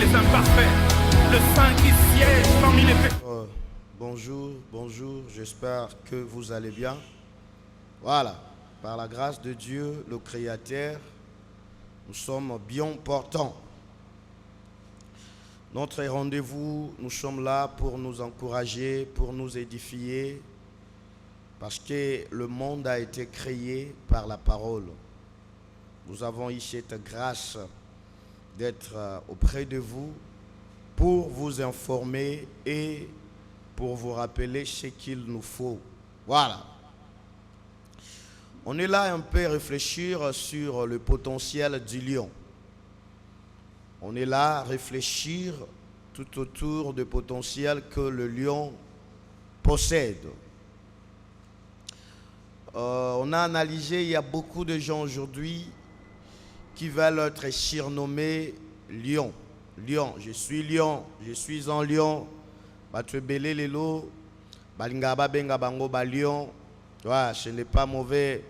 les imparfaits, le saint qui siège parmi les pécheurs. Bonjour, j'espère que vous allez bien. Voilà, par la grâce de Dieu, le Créateur, nous sommes bien portants. Notre rendez-vous, nous sommes là pour nous encourager, pour nous édifier, parce que le monde a été créé par la parole. Nous avons eu cette grâce d'être auprès de vous pour vous informer et pour vous rappeler ce qu'il nous faut. Voilà. On est là un peu à réfléchir sur le potentiel du lion. On est là à réfléchir tout autour du potentiel que le lion possède. On a analysé, il y a beaucoup de gens aujourd'hui qui veulent être surnommés lion. Lion, je suis un lion. Batrebele lelo, balingaba benga bango balion. Ce n'est pas mauvais.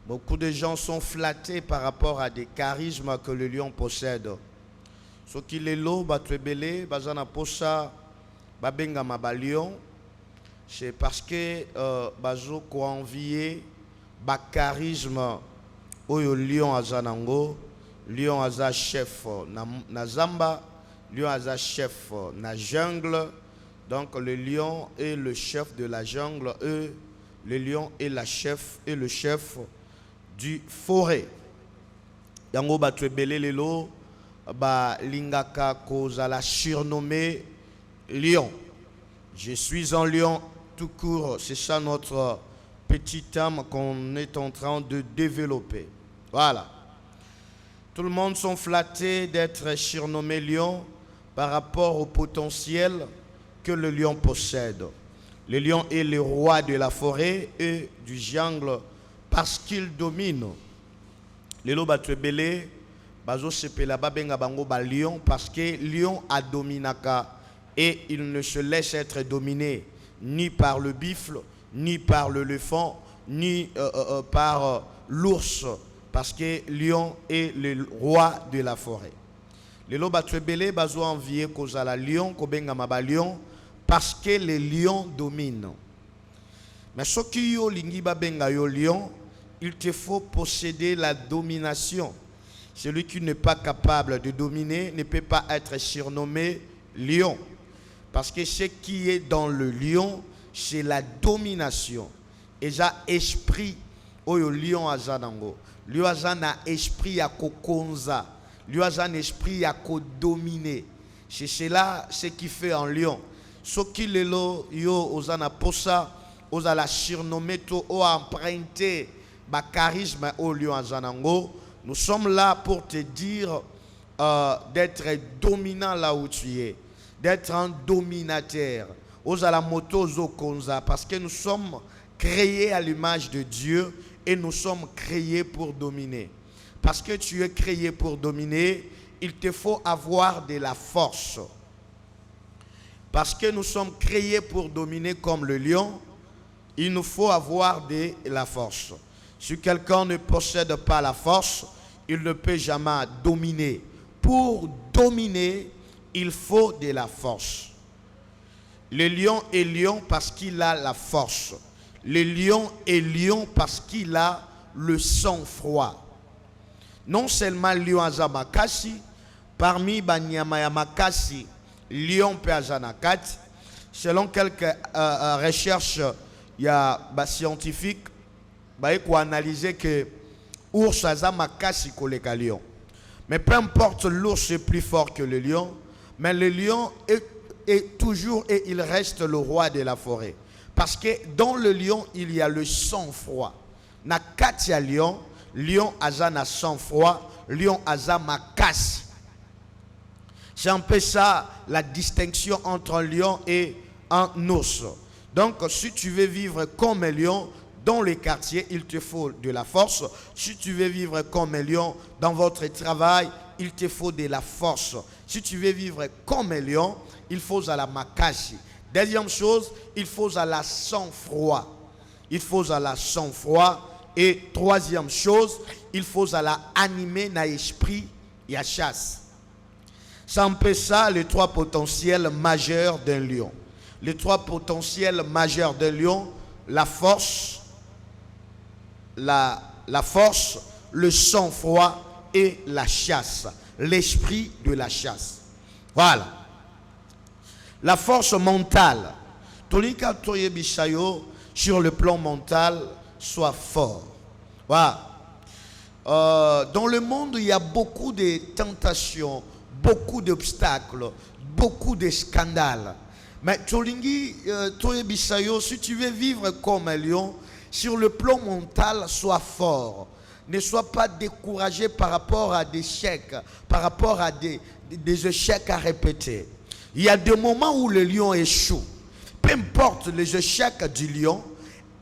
Beaucoup de gens sont flattés par rapport à des charismes que le lion possède. Ce qui est lo, batrebele, bazana posa, babenga mabalion. C'est parce que bazo ko envier ba charisme oyo lion azanango, lion aza chef na zamba, lion aza chef na jungle. Donc le lion est le chef de la jungle, le lion est le chef du forêt. Yango batrebele lelo ba lingaka kozala surnommé lion. Je suis un lion tout court, c'est ça notre petit âme qu'on est en train de développer. Voilà. Tout le monde sont flattés d'être surnommé lion par rapport au potentiel que le lion possède. Le lion est le roi de la forêt et du jungle parce qu'il domine. Les loba trebele, bazo sepela babenga bango ba lion parce que lion a dominaka et il ne se laisse être dominé ni par le buffle, ni par l'éléphant, ni par l'ours, parce que lion est le roi de la forêt. Les loba trebele bazo envier kozala lion kobenga maba lion parce que les lions dominent. Mais ce qui yo lingi babenga yo lion, il te faut posséder la domination. Celui qui n'est pas capable de dominer ne peut pas être surnommé lion. Parce que ce qui est dans le lion, c'est la domination. Et ça, esprit, oyo lion azanango. Lion azana esprit ya kokonza. Lion azana esprit ya ko dominer. C'est cela ce qui fait un lion. Ce qui le lo yo ozana posa, ozala surnommé to o emprunté ba charisme au lion azanango. Nous sommes là pour te dire d'être dominant là où tu es. D'être un dominateur. Ozala moto zo konza, parce que nous sommes créés à l'image de Dieu et nous sommes créés pour dominer. Parce que tu es créé pour dominer, il te faut avoir de la force. Parce que nous sommes créés pour dominer comme le lion, il nous faut avoir de la force. Si quelqu'un ne possède pas la force, il ne peut jamais dominer. Pour dominer, il faut de la force. Le lion est lion parce qu'il a la force. Le lion est lion parce qu'il a le sang-froid. Non seulement lion aza makasi, parmi banyama ya makasi, lion peut azana kati. Selon quelques recherches, il y a scientifiques qui analysent que ours aza makasi koleka lion. Mais peu importe, l'ours est plus fort que le lion. Mais le lion est toujours et il reste le roi de la forêt. Parce que dans le lion, il y a le sang-froid. Na katia lion, lion aza na sang-froid, lion aza makasi. C'est un peu ça la distinction entre un lion et un ours. Donc si tu veux vivre comme un lion, dans les quartiers, il te faut de la force. Si tu veux vivre comme un lion dans votre travail, il te faut de la force. Si tu veux vivre comme un lion, il faut à la makasi. Deuxième chose, il faut à la sang-froid. Il faut à la sang-froid. Et troisième chose, il faut à la animer na esprit et à chasse. C'est un peu ça les trois potentiels majeurs d'un lion. Les trois potentiels majeurs d'un lion, la force, la force, le sang-froid et la chasse. L'esprit de la chasse. Voilà. La force mentale. Tolika Toye Bishayo, sur le plan mental, soit fort. Voilà. Dans le monde, il y a beaucoup de tentations, beaucoup d'obstacles, beaucoup de scandales. Mais Tolingi Toye Bishayo, si tu veux vivre comme un lion, sur le plan mental, sois fort. Ne sois pas découragé par rapport à des échecs, par rapport à des échecs à répéter. Il y a des moments où le lion échoue. Peu importe les échecs du lion,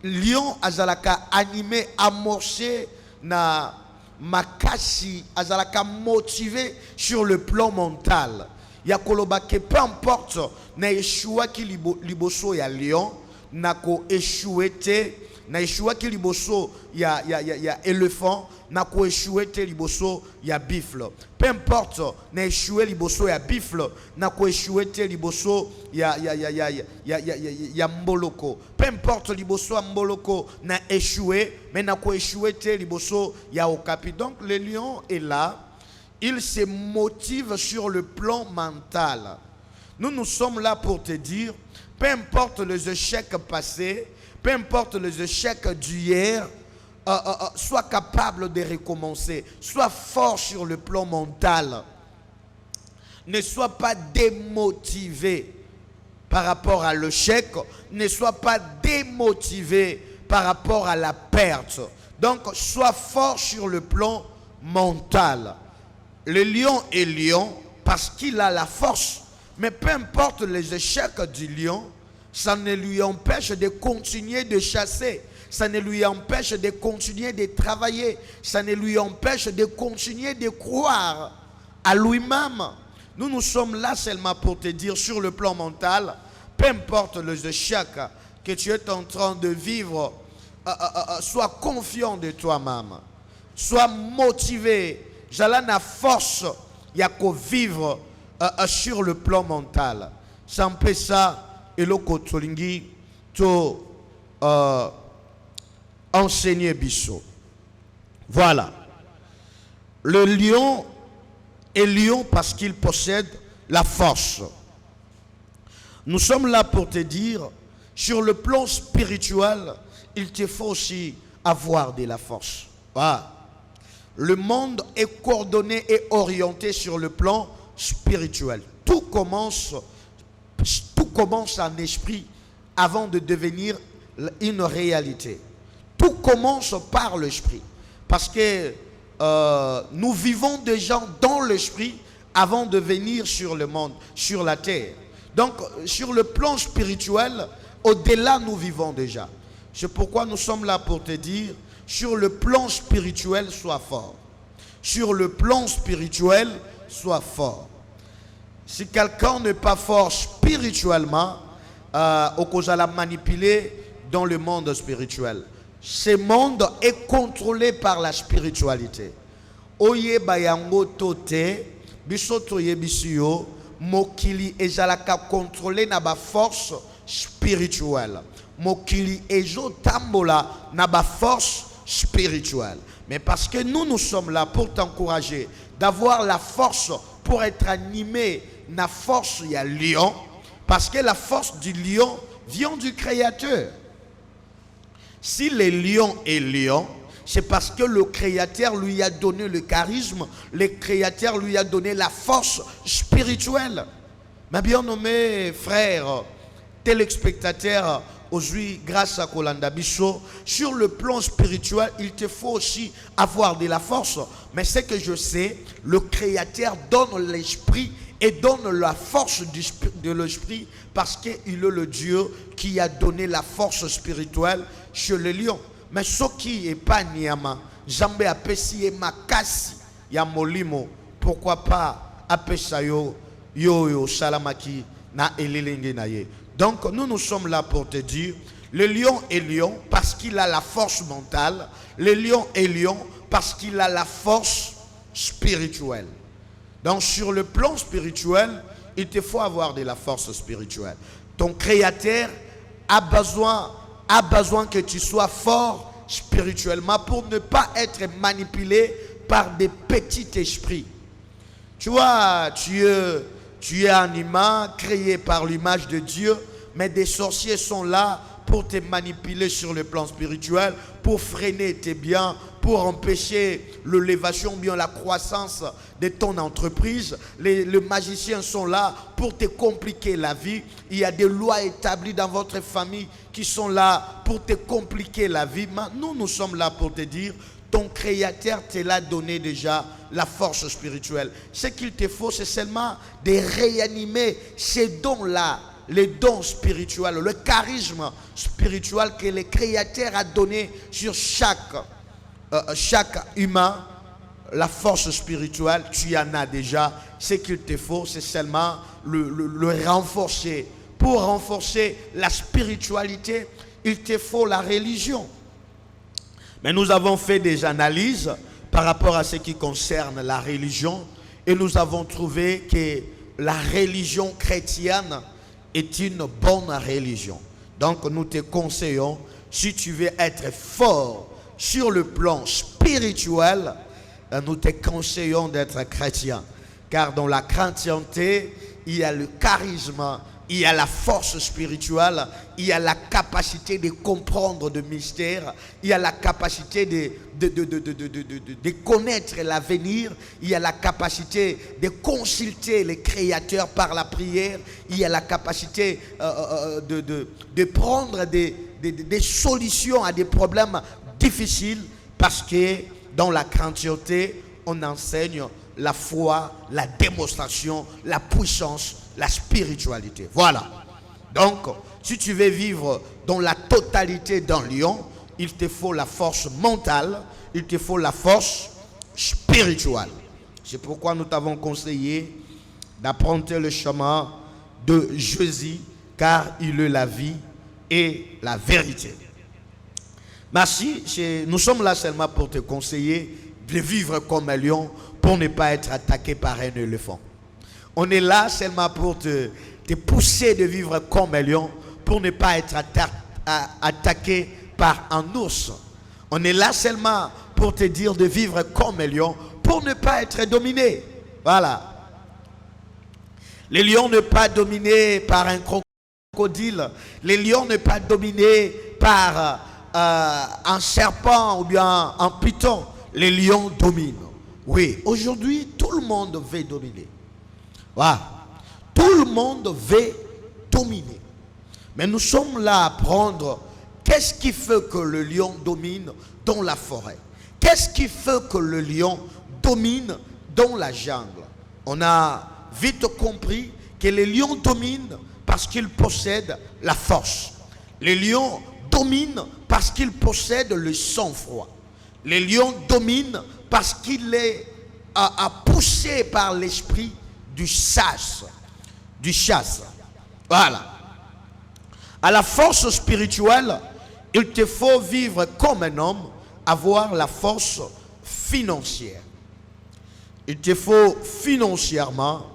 lion azalaka animé, amorcé na makasi, azalaka motivé sur le plan mental. Il y a koloba que peu importe na échoua qui liboso ya lion, na ko échoué te. Na échoué ki liboso ya éléphant, na ko échoué te liboso ya bifle. Peu importe, na échoué liboso ya bifle, na ko échoué te liboso ya mboloko. Peu importe liboso ya mboloko na échoué, mais na ko échoué te liboso ya okapi. Donc le lion est là, il se motive sur le plan mental. Nous sommes là pour te dire, peu importe les échecs passés, peu importe les échecs d'hier, sois capable de recommencer. Sois fort sur le plan mental. Ne sois pas démotivé par rapport à l'échec. Ne sois pas démotivé par rapport à la perte. Donc, sois fort sur le plan mental. Le lion est lion parce qu'il a la force. Mais peu importe les échecs du lion, ça ne lui empêche de continuer de chasser. Ça ne lui empêche de continuer de travailler. Ça ne lui empêche de continuer de croire à lui-même. Nous sommes là seulement pour te dire sur le plan mental, peu importe les échecs que tu es en train de vivre, sois confiant de toi-même. Sois motivé. J'allais la force, il y a qu'à vivre sur le plan mental. C'est un peu ça. Et le Kotolingi to enseigner biso. Voilà. Le lion est lion parce qu'il possède la force. Nous sommes là pour te dire, sur le plan spirituel, il te faut aussi avoir de la force. Voilà. Le monde est coordonné et orienté sur le plan spirituel. Tout commence en esprit avant de devenir une réalité. Tout commence par l'esprit. Parce que nous vivons déjà dans l'esprit avant de venir sur le monde, sur la terre. Donc, sur le plan spirituel, au-delà, nous vivons déjà. C'est pourquoi nous sommes là pour te dire, sur le plan spirituel, sois fort. Sur le plan spirituel, sois fort. Si quelqu'un n'est pas fort spirituellement, on va la manipuler dans le monde spirituel. Ce monde est contrôlé par la spiritualité. Oye bayango tote, bisoto yebisiyo, mokili ejalaka contrôlé na ba force spirituelle. Mokili ejo tambola na ba force spirituelle. Mais parce que nous sommes là pour t'encourager d'avoir la force pour être animé. La force, il y a lion, parce que la force du lion vient du Créateur. Si le lion est lion, c'est parce que le Créateur lui a donné le charisme, le Créateur lui a donné la force spirituelle. Ma bien-nommé frère, téléspectateur, aujourd'hui, grâce à Kolanda Bisso, sur le plan spirituel, il te faut aussi avoir de la force. Mais ce que je sais, le Créateur donne l'esprit et donne la force de l'esprit parce qu'il est le Dieu qui a donné la force spirituelle chez le lion. Mais ce qui n'est pas Niama, Jambe apesi et makasi ya molimo, pourquoi pas apesa yo salamaki na elelenge na ye. Donc nous sommes là pour te dire, le lion est lion parce qu'il a la force mentale, le lion est lion parce qu'il a la force spirituelle. Donc sur le plan spirituel, il te faut avoir de la force spirituelle. Ton Créateur a besoin que tu sois fort spirituellement pour ne pas être manipulé par des petits esprits. Tu vois, tu es un humain créé par l'image de Dieu, mais des sorciers sont là pour te manipuler sur le plan spirituel, pour freiner tes biens, pour empêcher l'élévation, bien la croissance de ton entreprise. Les magiciens sont là pour te compliquer la vie. Il y a des lois établies dans votre famille qui sont là pour te compliquer la vie. Mais nous sommes là pour te dire, ton Créateur te l'a donné déjà la force spirituelle. Ce qu'il te faut, c'est seulement de réanimer ces dons-là, les dons spirituels, le charisme spirituel que le Créateur a donné sur chaque humain. La force spirituelle, tu en as déjà. Ce qu'il te faut, c'est seulement le renforcer. Pour renforcer la spiritualité, il te faut la religion. Mais nous avons fait des analyses par rapport à ce qui concerne la religion et nous avons trouvé que la religion chrétienne est une bonne religion. Donc nous te conseillons, si tu veux être fort sur le plan spirituel, nous te conseillons d'être chrétien. Car dans la chrétienté, il y a le charisme, il y a la force spirituelle, il y a la capacité de comprendre de mystères, il y a la capacité de connaître l'avenir, il y a la capacité de consulter les créateurs par la prière, il y a la capacité de prendre des solutions à des problèmes difficiles, parce que dans la chrétienté, on enseigne la foi, la démonstration, la puissance, la spiritualité. Voilà. Donc, si tu veux vivre dans la totalité d'un lion, il te faut la force mentale, il te faut la force spirituelle. C'est pourquoi nous t'avons conseillé d'apprendre le chemin de Jésus, car il est la vie et la vérité. Merci. Nous sommes là seulement pour te conseiller de vivre comme un lion, pour ne pas être attaqué par un éléphant. On est là seulement pour te pousser de vivre comme un lion, pour ne pas être attaqué par un ours. On est là seulement pour te dire de vivre comme un lion, pour ne pas être dominé. Voilà. Les lions ne sont pas dominés par un crocodile. Les lions ne sont pas dominés par un serpent ou bien un python. Les lions dominent. Oui, aujourd'hui, tout le monde veut dominer. Voilà. Tout le monde veut dominer. Mais nous sommes là à apprendre qu'est-ce qui fait que le lion domine dans la forêt. Qu'est-ce qui fait que le lion domine dans la jungle. On a vite compris que les lions dominent parce qu'ils possèdent la force. Les lions dominent parce qu'ils possèdent le sang-froid. Les lions dominent parce qu'il est poussé par l'esprit du chasse. Voilà. À la force spirituelle, il te faut vivre comme un homme, avoir la force financière. Il te faut financièrement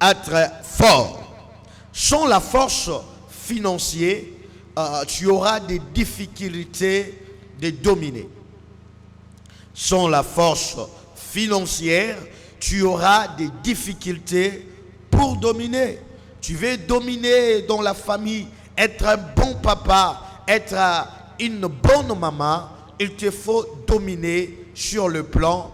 être fort. Sans la force financière, tu auras des difficultés de dominer. Sans la force financière, tu auras des difficultés pour dominer. Tu veux dominer dans la famille, être un bon papa, être une bonne maman, il te faut dominer sur le plan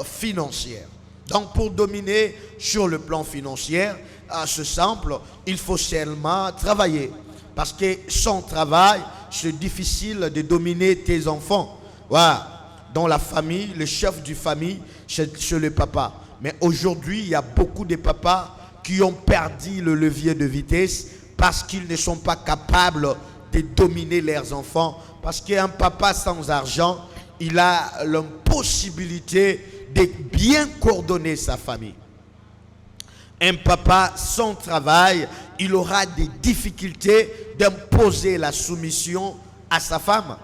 financier. Donc pour dominer sur le plan financier, c'est simple, il faut seulement travailler. Parce que sans travail, c'est difficile de dominer tes enfants. Voilà. Dans la famille, le chef du famille, c'est le papa. Mais aujourd'hui, il y a beaucoup de papas qui ont perdu le levier de vitesse parce qu'ils ne sont pas capables de dominer leurs enfants. Parce qu'un papa sans argent, il a l'impossibilité de bien coordonner sa famille. Un papa sans travail, il aura des difficultés d'imposer la soumission à sa femme.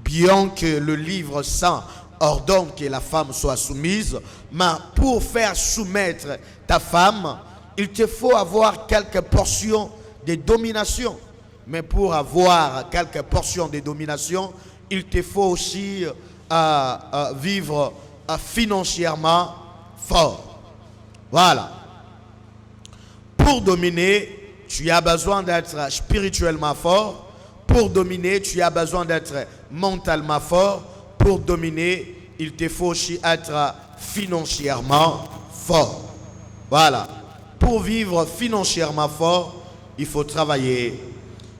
Bien que le livre saint ordonne que la femme soit soumise, mais pour faire soumettre ta femme, il te faut avoir quelques portions de domination. Mais pour avoir quelques portions de domination, il te faut aussi vivre financièrement fort. Voilà. Pour dominer, tu as besoin d'être spirituellement fort. Pour dominer, tu as besoin d'être mentalement fort. Pour dominer, il te faut aussi être financièrement fort. Voilà. Pour vivre financièrement fort, il faut travailler.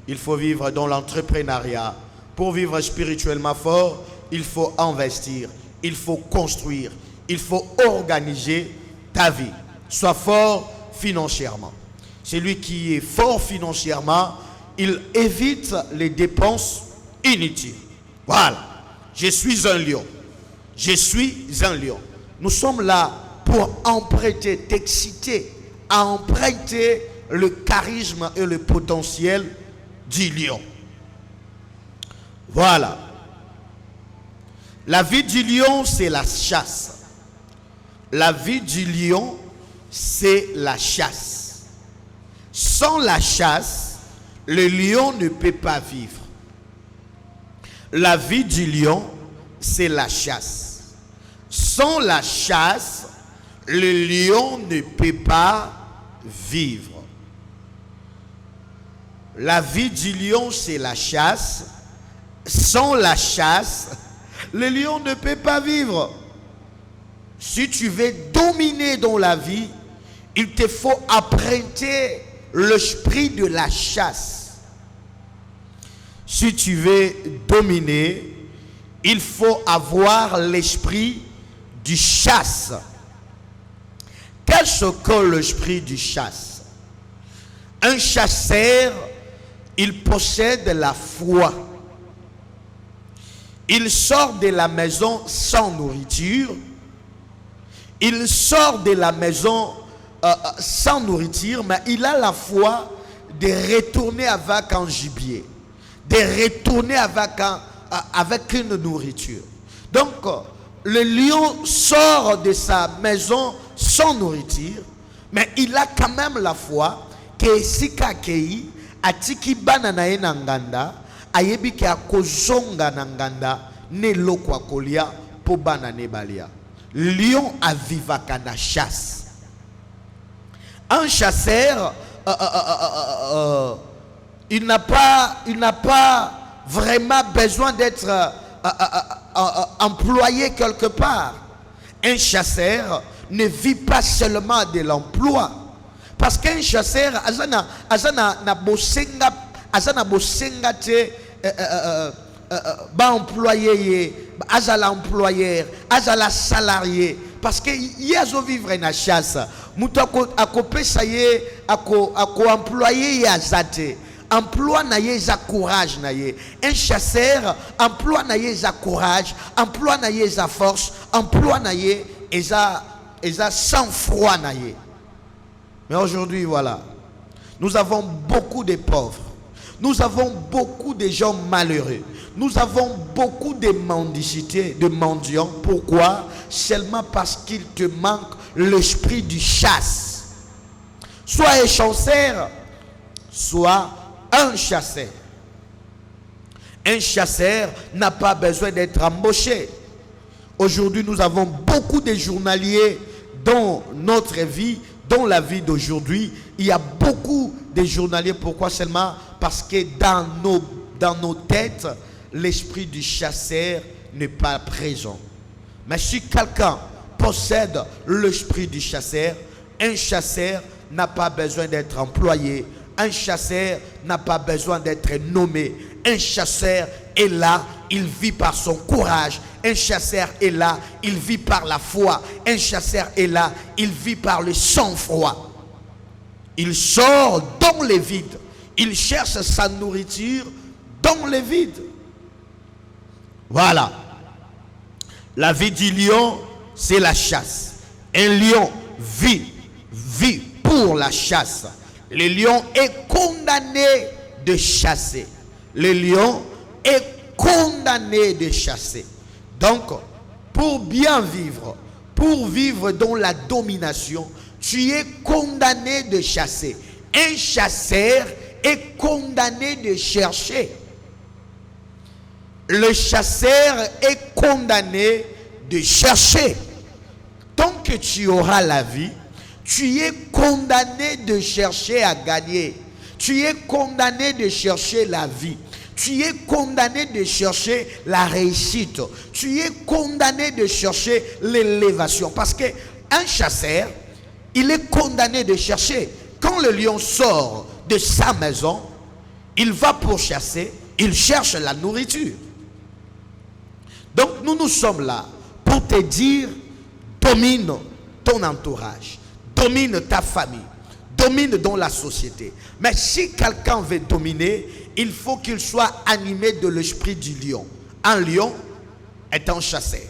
Il faut vivre dans l'entrepreneuriat. Pour vivre spirituellement fort, il faut investir. Il faut construire. Il faut organiser ta vie. Sois fort financièrement. Celui qui est fort financièrement, il évite les dépenses inutiles. Voilà. Je suis un lion. Je suis un lion. Nous sommes là pour emprunter, t'exciter, à emprunter le charisme et le potentiel du lion. Voilà. La vie du lion, c'est la chasse. La vie du lion, c'est la chasse. Sans la chasse, le lion ne peut pas vivre. La vie du lion, c'est la chasse. Sans la chasse, le lion ne peut pas vivre. La vie du lion, c'est la chasse. Sans la chasse, le lion ne peut pas vivre. Si tu veux dominer dans la vie, il te faut emprunter l'esprit de la chasse. Si tu veux dominer, il faut avoir l'esprit du chasse. Qu'est-ce que l'esprit du chasse? Un chasseur, il possède la foi. Il sort de la maison sans nourriture. Il sort de la maison sans nourriture, mais il a la foi de retourner avec un gibier, de retourner avec une nourriture. Donc, le lion sort de sa maison sans nourriture, mais il a quand même la foi que sika kei atiki banana enanganda ayebi ke akozonga nanganda ne lokwa kolia po banane balia. Lion avivaka na chasse. Un chasseur, il n'a pas vraiment besoin d'être employé quelque part. Un chasseur ne vit pas seulement de l'emploi. Parce qu'un chasseur, azana bosenga te ba employé, azala employeur, azala salarié. Parce que yazo vivre na chasse. Mutako akopesa ye ako employé ya zate. Emploi na ye za courage na ye. Un chasseur, emploi na ye za courage, emploi na ye za force, emploi na ye eza sang-froid na ye. Mais aujourd'hui, voilà, nous avons beaucoup de pauvres. Nous avons beaucoup de gens malheureux. Nous avons beaucoup de mendicité, de mendiants. Pourquoi? Seulement parce qu'il te manque l'esprit du chasse. Soit un chasseur, soit un chasseur. Un chasseur n'a pas besoin d'être embauché. Aujourd'hui, nous avons beaucoup de journaliers dans notre vie, dans la vie d'aujourd'hui. Il y a beaucoup de journaliers. Pourquoi seulement? Parce que dans nos têtes, l'esprit du chasseur n'est pas présent. Mais si quelqu'un possède l'esprit du chasseur, un chasseur n'a pas besoin d'être employé. Un chasseur n'a pas besoin d'être nommé. Un chasseur est là, il vit par son courage. Un chasseur est là, il vit par la foi. Un chasseur est là, il vit par le sang-froid. Il sort dans les vides. Il cherche sa nourriture dans les vides. Voilà. La vie du lion, c'est la chasse. Un lion vit pour la chasse. Le lion est condamné de chasser. Le lion est condamné de chasser. Donc, pour bien vivre, pour vivre dans la domination, tu es condamné de chasser. Un chasseur est condamné de chercher. Le chasseur est condamné de chercher. Tant que tu auras la vie, tu es condamné de chercher à gagner. Tu es condamné de chercher la vie. Tu es condamné de chercher la réussite. Tu es condamné de chercher l'élévation. Parce qu'un chasseur, il est condamné de chercher. Quand le lion sort de sa maison, il va pour chasser, il cherche la nourriture. Donc nous sommes là pour te dire, domine ton entourage, domine ta famille, domine dans la société. Mais si quelqu'un veut dominer, il faut qu'il soit animé de l'esprit du lion. Un lion est un chasseur.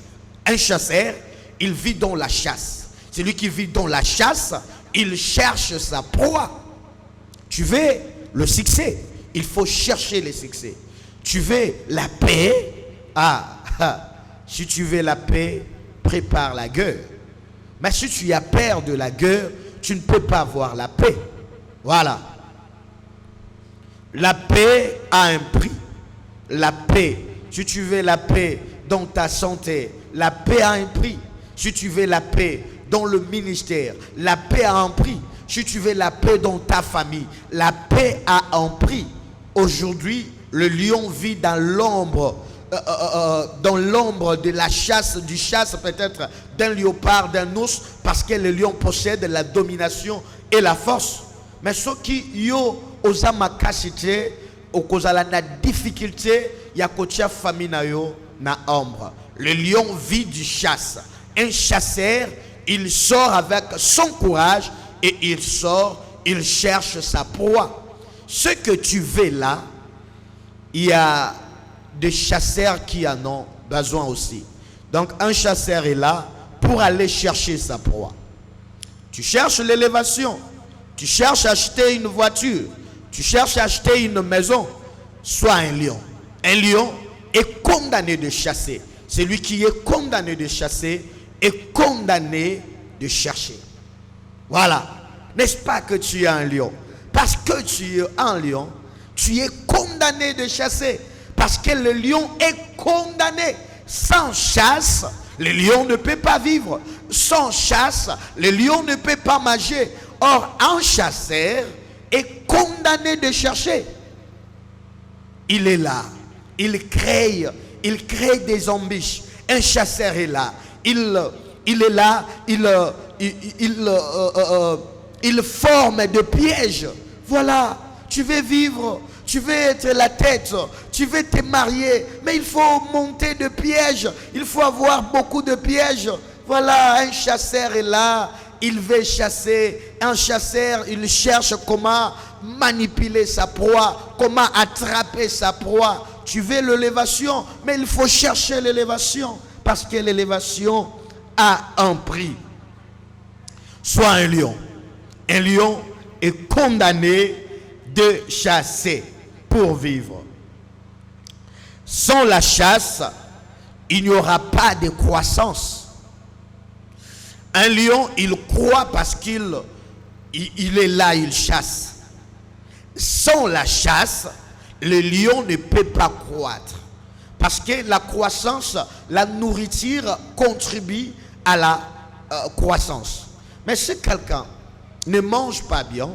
Un chasseur, il vit dans la chasse. Celui qui vit dans la chasse, il cherche sa proie. Tu veux le succès, il faut chercher le succès. Tu veux la paix, si tu veux la paix, prépare la guerre. Mais si tu as peur de la guerre, tu ne peux pas avoir la paix. Voilà. La paix a un prix. La paix, si tu veux la paix dans ta santé, la paix a un prix. Si tu veux la paix dans le ministère, la paix a un prix. Si tu veux la paix dans ta famille, la paix a un prix. Aujourd'hui, le lion vit dans l'ombre de la chasse, du chasse peut-être d'un léopard, d'un ours, parce que le lion possède la domination et la force. Mais ceux qui yo osa makasite, okozala na difficulté, ya kotia famille na yo na ombre. Le lion vit du chasse. Un chasseur, il sort avec son courage et il sort, il cherche sa proie. Ce que tu veux là, il y a des chasseurs qui en ont besoin aussi. Donc un chasseur est là pour aller chercher sa proie. Tu cherches l'élévation, tu cherches à acheter une voiture, tu cherches à acheter une maison, sois un lion. Un lion est condamné de chasser. Celui qui est condamné de chasser est condamné de chercher. Voilà. N'est-ce pas que tu es un lion? Parce que tu es un lion, tu es condamné de chasser. Parce que le lion est condamné. Sans chasse, le lion ne peut pas vivre. Sans chasse, le lion ne peut pas manger. Or, un chasseur est condamné de chercher. Il est là. Il crée des embûches. Un chasseur est là. Il est là. Il forme des pièges. Voilà. Tu veux vivre. Tu veux être la tête, tu veux te marier, mais il faut monter de pièges, il faut avoir beaucoup de pièges. Voilà, un chasseur est là, il veut chasser. Un chasseur, il cherche comment manipuler sa proie, comment attraper sa proie. Tu veux l'élévation, mais il faut chercher l'élévation, parce que l'élévation a un prix. Sois un lion. Un lion est condamné de chasser pour vivre. Sans la chasse, il n'y aura pas de croissance. Un lion, il croît parce qu'il est là, il chasse. Sans la chasse, le lion ne peut pas croître. Parce que la croissance, la nourriture contribue à la croissance. Mais si quelqu'un ne mange pas bien,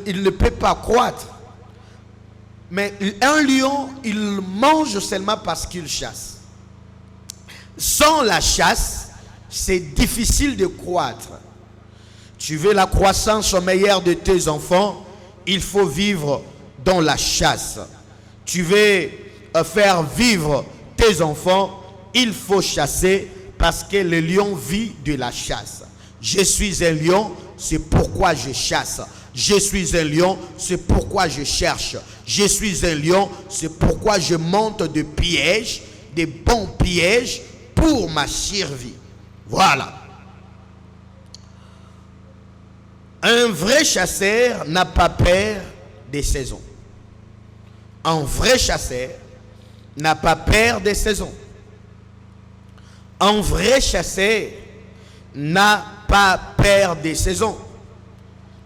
il ne peut pas croître. Mais un lion, il mange seulement parce qu'il chasse. Sans la chasse, c'est difficile de croître. Tu veux la croissance meilleure de tes enfants, il faut vivre dans la chasse. Tu veux faire vivre tes enfants, il faut chasser parce que le lion vit de la chasse. Je suis un lion, c'est pourquoi je chasse. Je suis un lion, c'est pourquoi je cherche. Je suis un lion, c'est pourquoi je monte des pièges, des bons pièges pour ma survie. Voilà. Un vrai chasseur n'a pas peur des saisons. Un vrai chasseur n'a pas peur des saisons. Un vrai chasseur n'a pas peur des saisons.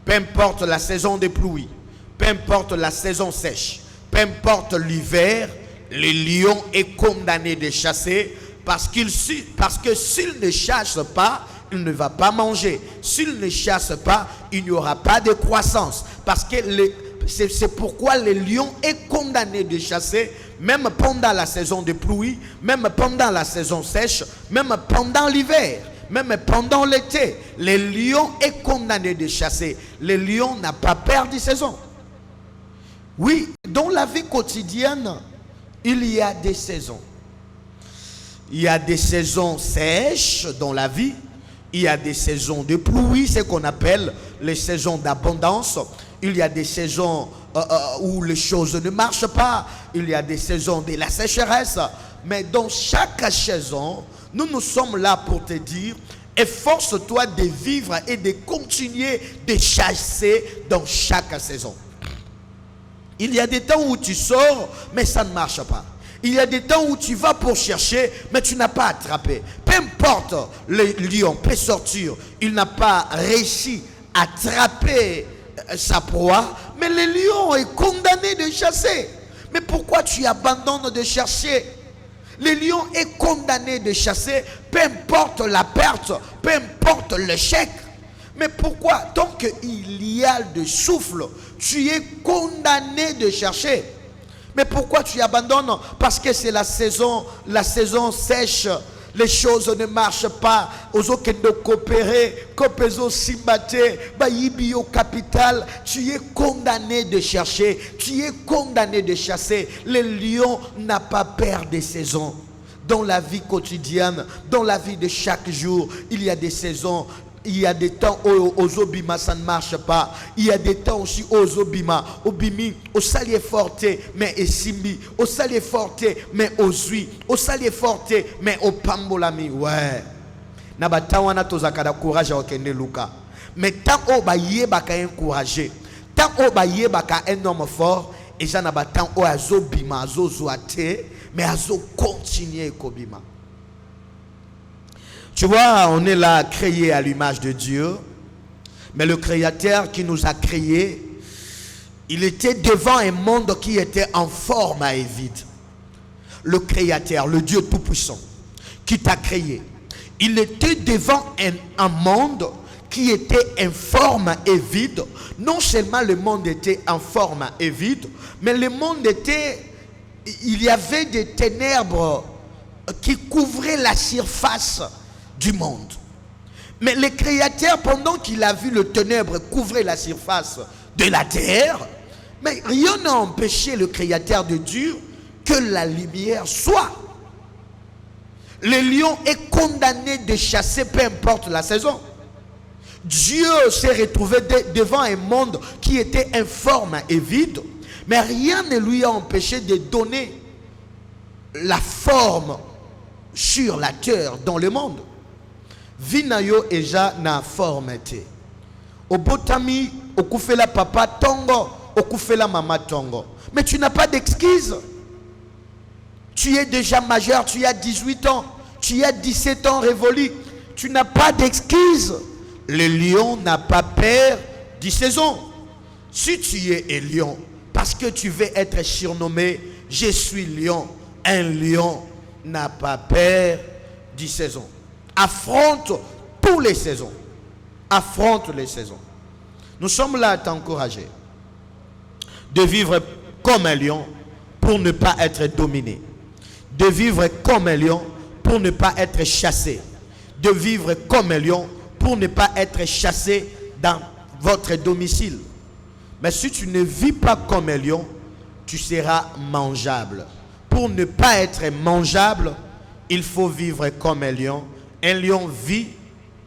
Peu importe la saison des pluies, peu importe la saison sèche, peu importe l'hiver, le lion est condamné de chasser parce que s'il ne chasse pas, il ne va pas manger. S'il ne chasse pas, il n'y aura pas de croissance. Parce que c'est pourquoi le lion est condamné de chasser, même pendant la saison de pluie, même pendant la saison sèche, même pendant l'hiver, même pendant l'été. Le lion est condamné de chasser. Le lion n'a pas peur des saisons. Oui, dans la vie quotidienne, il y a des saisons. Il y a des saisons sèches dans la vie. Il y a des saisons de pluie, ce qu'on appelle les saisons d'abondance. Il y a des saisons où les choses ne marchent pas. Il y a des saisons de la sécheresse. Mais dans chaque saison, nous sommes là pour te dire, efforce-toi de vivre et de continuer de chasser dans chaque saison. Il y a des temps où tu sors, mais ça ne marche pas. Il y a des temps où tu vas pour chercher, mais tu n'as pas attrapé. Peu importe, le lion peut sortir. Il n'a pas réussi à attraper sa proie, mais le lion est condamné de chasser. Mais pourquoi tu abandonnes de chercher? Le lion est condamné de chasser, peu importe la perte, peu importe l'échec. Mais pourquoi? Tant qu'il y a de souffle, tu es condamné de chercher. Mais pourquoi tu abandonnes? Parce que c'est la saison sèche. Les choses ne marchent pas. Ozo kendo coopérer, copezo simbate, bayibi au capital. Tu es condamné de chercher. Tu es condamné de chasser. Le lion n'a pas peur des saisons. Dans la vie quotidienne, dans la vie de chaque jour, il y a des saisons. Il y a des temps où Ozobima ça ne marche pas. Il y a des temps aussi où Ozobima, Obimi, au salier forte, mais Esimbi, au salier forte, mais Ozui, au salier forte, mais au Pambolami. Ouais. Nabatawana tozakada courage à Okende Luka. Mais tant au baye baka encouragé, tant au baye baka un homme fort, et j'en abatan au Azobima, Azozoate, mais Azo continuer Kobima. Tu vois, on est là créé à l'image de Dieu, mais le Créateur qui nous a créés, il était devant un monde qui était en forme et vide. Le Créateur, le Dieu Tout-Puissant, qui t'a créé, il était devant un monde qui était informe et vide. Non seulement le monde était informe et vide, mais le monde était, il y avait des ténèbres qui couvraient la surface du monde. Mais le Créateur, pendant qu'il a vu le ténèbre couvrir la surface de la terre, mais rien n'a empêché le Créateur de dire que la lumière soit. Le lion est condamné de chasser peu importe la saison. Dieu s'est retrouvé devant un monde qui était informe et vide, mais rien ne lui a empêché de donner la forme sur la terre, dans le monde. Vinayo eja na forme te. Obotami okufela papa tongo, okufela mama tongo. Mais tu n'as pas d'excuse. Tu es déjà majeur, tu as 18 ans, tu as 17 ans révolu. Tu n'as pas d'excuse. Le lion n'a pas peur des saisons. Si tu es un lion, parce que tu veux être surnommé, je suis lion. Un lion n'a pas peur des saisons. Affronte toutes les saisons. Affronte les saisons. Nous sommes là à t'encourager de vivre comme un lion pour ne pas être dominé. De vivre comme un lion pour ne pas être chassé. De vivre comme un lion pour ne pas être chassé dans votre domicile. Mais si tu ne vis pas comme un lion, tu seras mangeable. Pour ne pas être mangeable, il faut vivre comme un lion. Un lion vit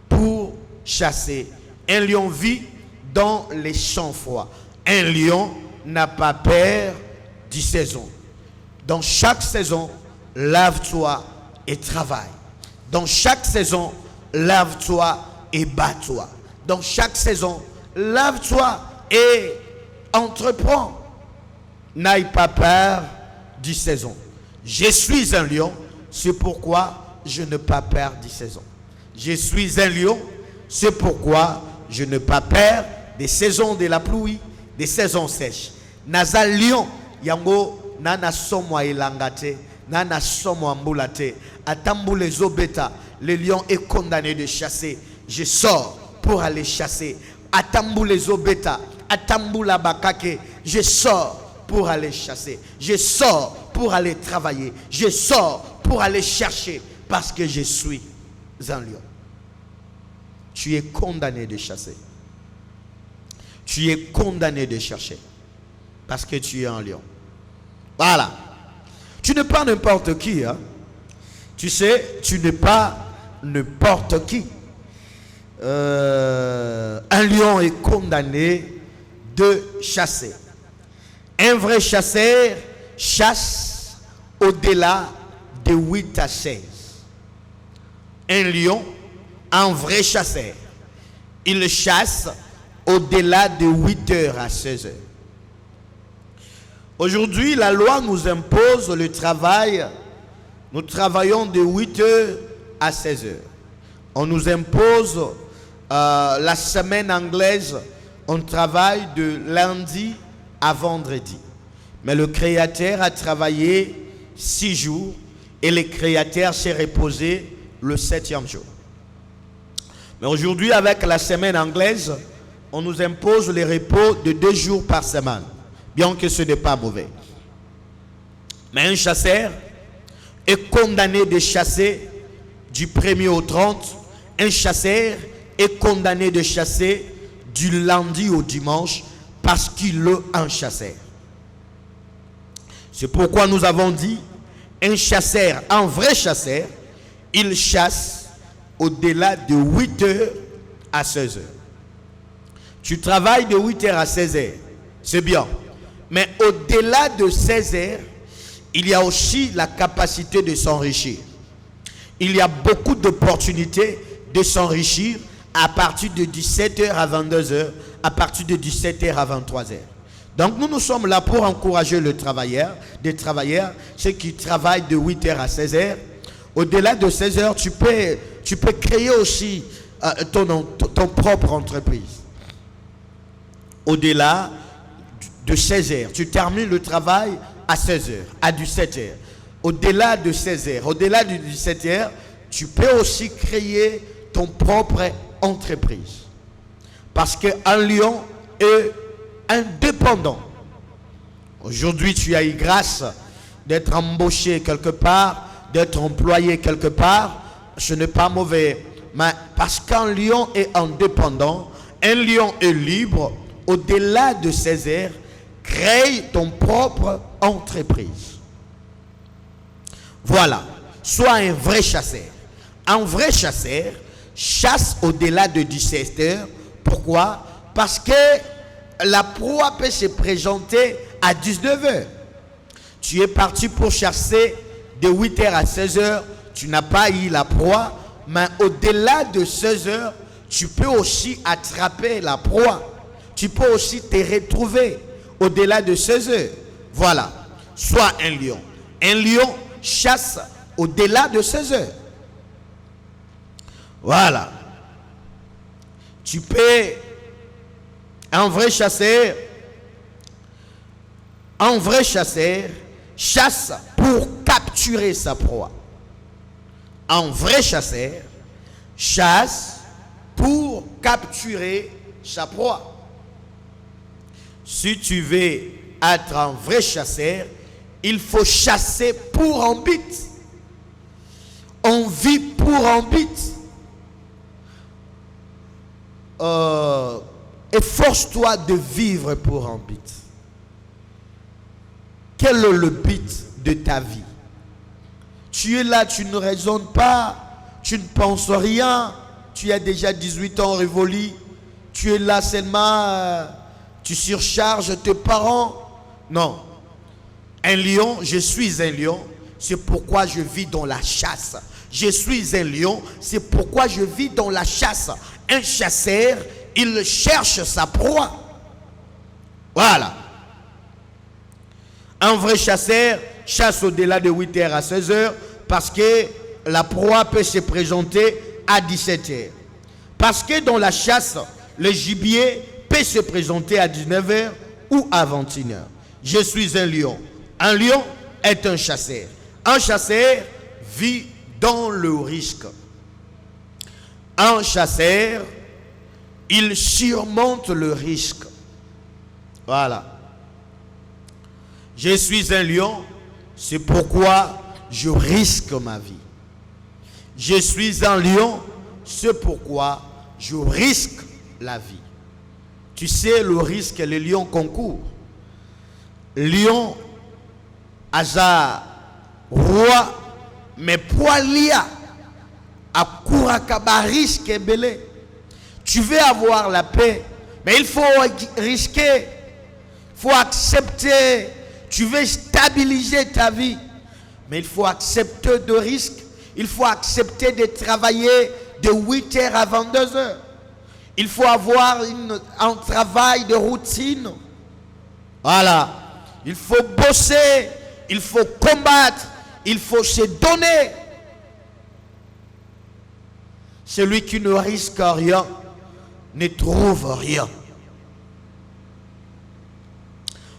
pour chasser. Un lion vit dans les champs froids. Un lion n'a pas peur des saisons. Dans chaque saison, lave-toi et travaille. Dans chaque saison, lave-toi et bats-toi. Dans chaque saison, lave-toi et entreprends. N'aie pas peur des saisons. Je suis un lion, c'est pourquoi je ne pas peur des saisons. Je suis un lion, c'est pourquoi je ne pas peur des saisons de la pluie, des saisons sèches. Naza lion, yango nana somo elangate, nana somo ambulate, atambule zobeta, le lion est condamné de chasser. Je sors pour aller chasser. Atambule zobeta, atambula bakake, je sors pour aller chasser. Je sors pour aller travailler. Je sors pour aller chercher parce que je suis un lion. Tu es condamné de chasser. Tu es condamné de chercher parce que tu es un lion. Voilà. Tu n'es pas n'importe qui. Hein? Tu sais, tu n'es pas n'importe qui. Un lion est condamné de chasser. Un vrai chasseur chasse au-delà de 8 à 16. Un lion, un vrai chasseur, il chasse au-delà de 8 heures à 16 heures. Aujourd'hui, la loi nous impose le travail. Nous travaillons de 8 heures à 16 heures. On nous impose la semaine anglaise. On travaille de lundi à vendredi. Mais le Créateur a travaillé 6 jours et le Créateur s'est reposé le 7e jour. Mais aujourd'hui, avec la semaine anglaise, on nous impose le repos de 2 jours par semaine. Bien que ce n'est pas mauvais. Mais un chasseur est condamné de chasser du 1er au 30. Un chasseur est condamné de chasser du lundi au dimanche parce qu'il est un chasseur. C'est pourquoi nous avons dit, un chasseur, un vrai chasseur, il chasse au-delà de 8 heures à 16 heures. Tu travailles de 8 heures à 16 heures, c'est bien. Mais au-delà de 16 heures, il y a aussi la capacité de s'enrichir. Il y a beaucoup d'opportunités de s'enrichir à partir de 17h à 22h, à partir de 17h à 23h. Donc nous sommes là pour encourager les travailleurs, ceux qui travaillent de 8h à 16h. Au-delà de 16h, tu peux créer aussi ton propre entreprise. Au-delà de 16h, tu termines le travail à 16h, à 17h. Au-delà de 16h, au-delà de 17h, tu peux aussi créer ton propre entreprise. Parce qu'un lion est indépendant. Aujourd'hui, tu as eu grâce d'être embauché quelque part, d'être employé quelque part. Ce n'est pas mauvais. Mais parce qu'un lion est indépendant, un lion est libre, au-delà de 16 heures, crée ton propre entreprise. Voilà. Sois un vrai chasseur. Un vrai chasseur chasse au-delà de 17 heures. Pourquoi? Parce que la proie peut se présenter à 19 heures. Tu es parti pour chasser de 8 heures à 16 heures. Tu n'as pas eu la proie. Mais au-delà de 16 heures, tu peux aussi attraper la proie. Tu peux aussi te retrouver au-delà de 16 heures. Voilà. Sois un lion. Un lion chasse au-delà de 16 heures. Voilà. Tu peux, un vrai chasseur chasse pour capturer sa proie. Un vrai chasseur chasse pour capturer sa proie. Si tu veux être un vrai chasseur, il faut chasser pour un but. On vit pour un but. Efforce-toi de vivre pour un but. Quel est le but de ta vie? Tu es là, tu ne raisonnes pas, tu ne penses rien, tu as déjà 18 ans révolus, tu es là seulement, tu surcharges tes parents. Non. Un lion, je suis un lion, c'est pourquoi je vis dans la chasse. Je suis un lion, c'est pourquoi je vis dans la chasse. Un chasseur, il cherche sa proie. Voilà. Un vrai chasseur chasse au-delà de 8 heures à 16 heures parce que la proie peut se présenter à 17h. Parce que dans la chasse, le gibier peut se présenter à 19h ou à 21h. Je suis un lion. Un lion est un chasseur. Un chasseur vit dans le risque. Un chasseur, il surmonte le risque. Voilà. Je suis un lion, c'est pourquoi je risque ma vie. Je suis un lion, c'est pourquoi je risque la vie. Tu sais, le risque, les lions concourent. Lion, hasard, roi, mais poilia, à Kourakaba, risque et belé. Tu veux avoir la paix, mais il faut risquer, il faut accepter. Tu veux stabiliser ta vie, mais il faut accepter de risques. Il faut accepter de travailler de 8h à 22h. Il faut avoir un travail de routine. Voilà. Il faut bosser, il faut combattre, il faut se donner. Celui qui ne risque rien ne trouve rien.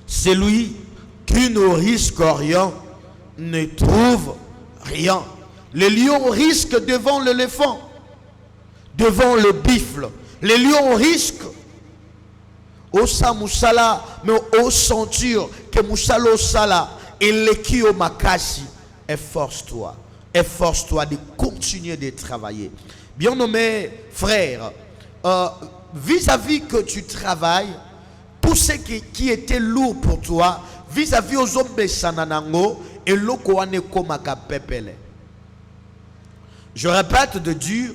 Celui qui ne risque rien ne trouve rien. Le lion risque devant l'éléphant, devant le buffle. Le lion risque au samusala, mais au ceinture que musalo sala et l'équio makasi. Efforce-toi, efforce-toi de continuer de travailler. Bien nommé frère, vis-à-vis que tu travailles, tout ce qui était lourd pour toi, vis-à-vis aux hommes sananango et lokoane komaka pepele. Je répète de dire,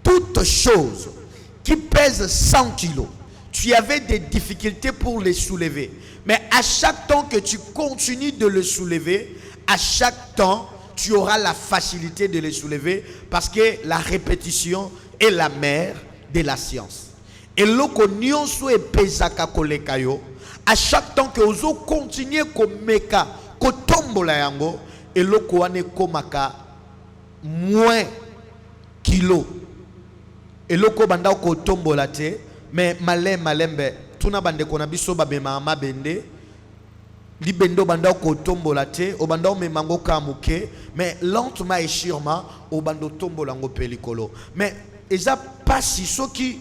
toute chose qui pèse 100 kilos, tu avais des difficultés pour les soulever. Mais à chaque temps que tu continues de le soulever, à chaque temps, tu auras la facilité de les soulever parce que la répétition est la mère de la science. Et loko nyonso e pesaka kolekayo, à chaque temps que ozo continue komeka kotombola yango, et loko wane komaka moins kilo. Et loko banda kotombola te, mais malembe tuna bande kona biso ba bema mabende li bendo banda kotombola te, o banda me mango kamuke, mais lentement et sûrement o bando tombola ngo pelikolo. Mais eza pas si soki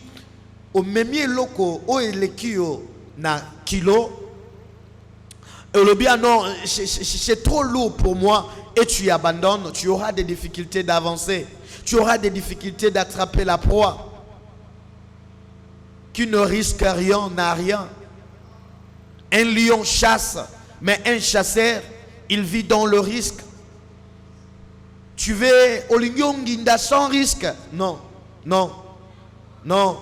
au même loko o elekio na kilo et le bien non c'est trop lourd pour moi et tu abandonnes, tu auras des difficultés d'avancer, tu auras des difficultés d'attraper la proie. Qui ne risque rien n'a rien. Un lion chasse, mais un chasseur il vit dans le risque. Tu veux au lion ginda sans risque? Non, non, non.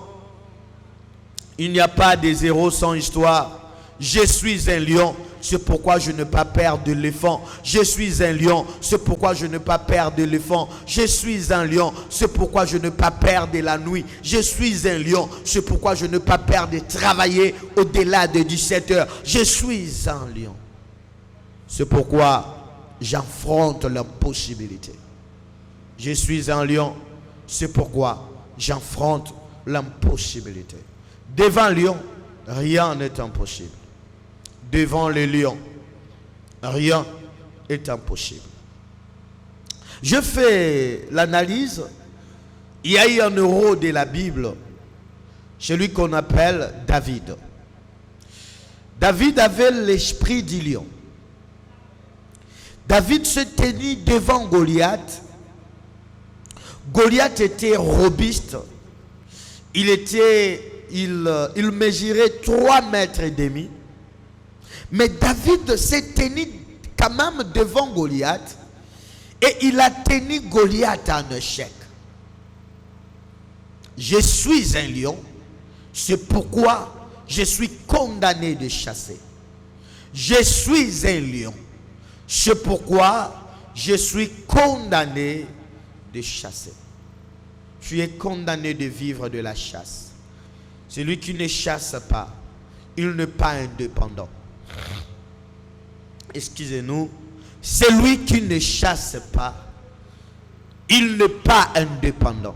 Il n'y a pas de zéro sans histoire. Je suis un lion, c'est pourquoi je ne pas perdre de l'éléphant. Je suis un lion, c'est pourquoi je ne pas perdre de l'éléphant. Je suis un lion, c'est pourquoi je ne pas perdre de la nuit. Je suis un lion, c'est pourquoi je ne pas perdre de travailler au-delà de 17 heures. Je suis un lion, c'est pourquoi j'affronte l'impossibilité. Je suis un lion, c'est pourquoi j'affronte l'impossibilité. Devant le lion, rien n'est impossible. Devant le lion, rien n'est impossible. Je fais l'analyse. Il y a eu un héros de la Bible, celui qu'on appelle David. David avait l'esprit du lion. David se tenait devant Goliath. Goliath était robuste. Il mesurait 3 mètres et demi. Mais David s'est tenu quand même devant Goliath. Et il a tenu Goliath en échec. Je suis un lion. C'est pourquoi je suis condamné de chasser. Je suis un lion. C'est pourquoi je suis condamné de chasser. Tu es condamné de vivre de la chasse. Celui qui ne chasse pas, il n'est pas indépendant. Excusez-nous. Celui qui ne chasse pas il n'est pas indépendant.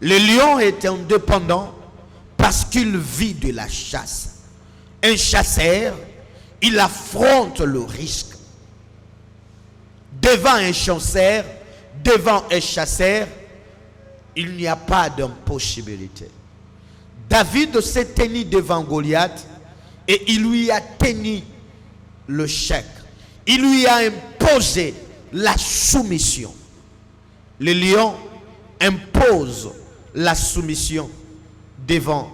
Le lion est indépendant parce qu'il vit de la chasse. Un chasseur, il affronte le risque. Devant un chasseur, il n'y a pas d'impossibilité. David s'est tenu devant Goliath et il lui a tenu le chèque. Il lui a imposé la soumission. Le lion impose la soumission devant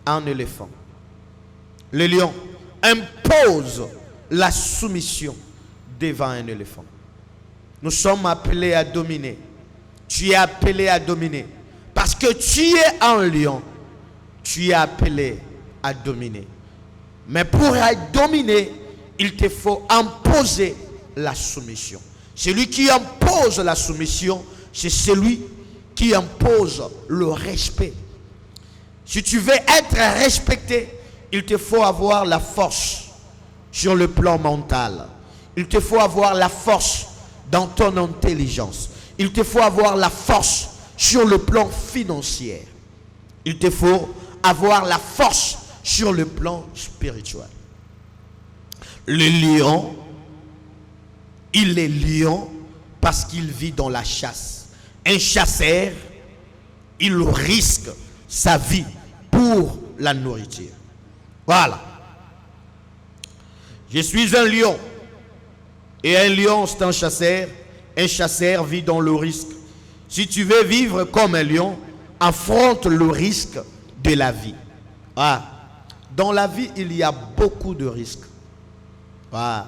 un éléphant. Le lion impose la soumission devant un éléphant. Nous sommes appelés à dominer. Tu es appelé à dominer. Parce que tu es un lion, tu es appelé à dominer. Mais pour être dominé, il te faut imposer la soumission. Celui qui impose la soumission, c'est celui qui impose le respect. Si tu veux être respecté, il te faut avoir la force sur le plan mental. Il te faut avoir la force dans ton intelligence. Il te faut avoir la force sur le plan financier. Il te faut avoir la force sur le plan spirituel. Le lion, il est lion parce qu'il vit dans la chasse. Un chasseur, il risque sa vie pour la nourriture. Voilà. Je suis un lion. Et un lion, c'est un chasseur. Un chasseur vit dans le risque. Si tu veux vivre comme un lion, affronte le risque de la vie. Ah. Dans la vie, il y a beaucoup de risques. Ah.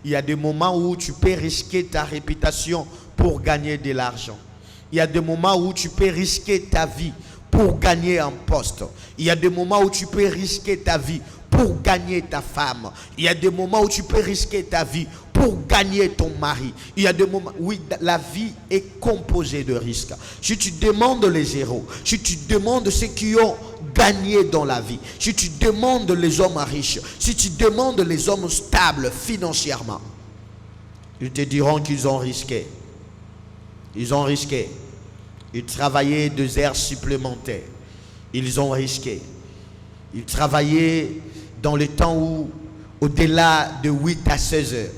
Il y a des moments où tu peux risquer ta réputation pour gagner de l'argent. Il y a des moments où tu peux risquer ta vie pour gagner un poste. Il y a des moments où tu peux risquer ta vie pour gagner ta femme. Il y a des moments où tu peux risquer ta vie pour gagner ton mari. Il y a des moments, oui, la vie est composée de risques. Si tu demandes les héros, si tu demandes ceux qui ont gagné dans la vie, si tu demandes les hommes riches, si tu demandes les hommes stables financièrement, ils te diront qu'ils ont risqué. Ils ont risqué. Ils travaillaient 2 heures supplémentaires. Ils ont risqué. Ils travaillaient dans le temps où, au-delà de 8 à 16 heures,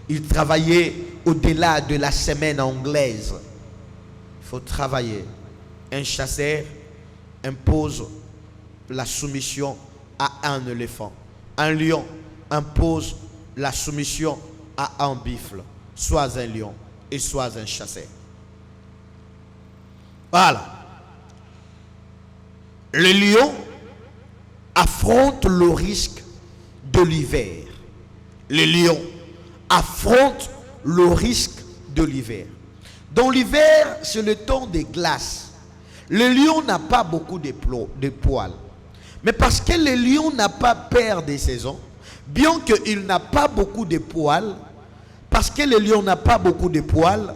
ils travaillaient au-delà de la semaine anglaise. Il faut travailler. Un chasseur impose la soumission à un éléphant. Un lion impose la soumission à un buffle. Sois un lion et sois un chasseur. Voilà. Le lion affronte le risque de l'hiver. Le lion affronte le risque de l'hiver. Dans l'hiver, c'est le temps des glaces. Le lion n'a pas beaucoup de poils. Mais parce que le lion n'a pas peur des saisons, bien qu'il n'a pas beaucoup de poils, parce que le lion n'a pas beaucoup de poils,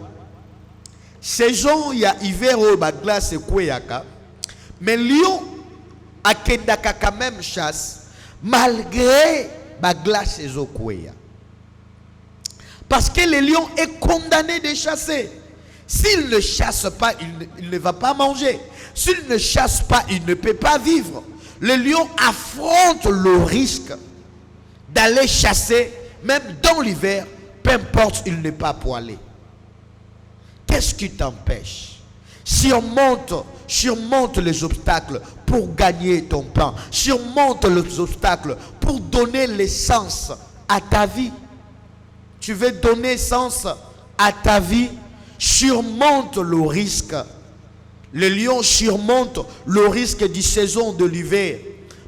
saison, il y a hiver où la glace est kouéaka, mais le lion a kendaka quand même chasse, malgré la glace est kouéa. Parce que le lion est condamné de chasser. S'il ne chasse pas, il ne va pas manger. S'il ne chasse pas, il ne peut pas vivre. Le lion affronte le risque d'aller chasser, même dans l'hiver, peu importe, il n'est pas poilé. Qu'est-ce qui t'empêche? Surmonte les obstacles pour gagner ton pain. Surmonte les obstacles pour donner l'essence à ta vie. Tu veux donner sens à ta vie, surmonte le risque. Le lion surmonte le risque du saison de l'hiver.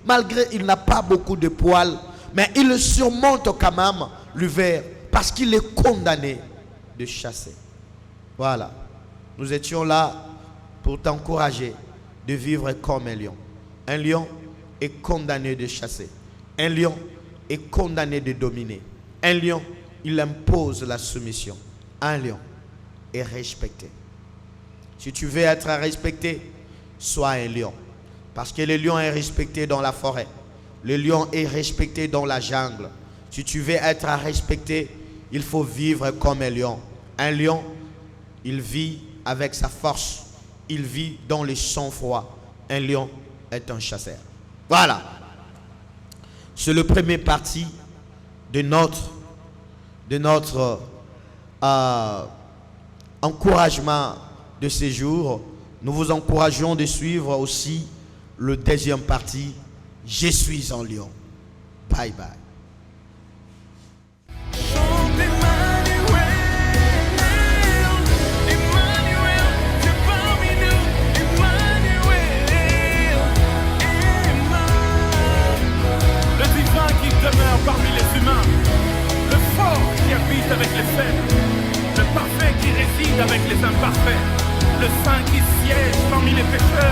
Malgré il n'a pas beaucoup de poils, mais il surmonte quand même l'hiver parce qu'il est condamné de chasser. Voilà. Nous étions là pour t'encourager de vivre comme un lion. Un lion est condamné de chasser. Un lion est condamné de dominer. Un lion, il impose la soumission. Un lion est respecté. Si tu veux être respecté, sois un lion. Parce que le lion est respecté dans la forêt. Le lion est respecté dans la jungle. Si tu veux être respecté, il faut vivre comme un lion. Un lion Il vit avec sa force. Il vit dans le sang-froid. Un lion est un chasseur. Voilà. C'est le premier parti de notre encouragement de ces jours. Nous vous encourageons de suivre aussi le deuxième parti. Je suis un lion. Bye bye. Demeure parmi les humains, le fort qui habite avec les faibles, le parfait qui réside avec les imparfaits, le saint qui siège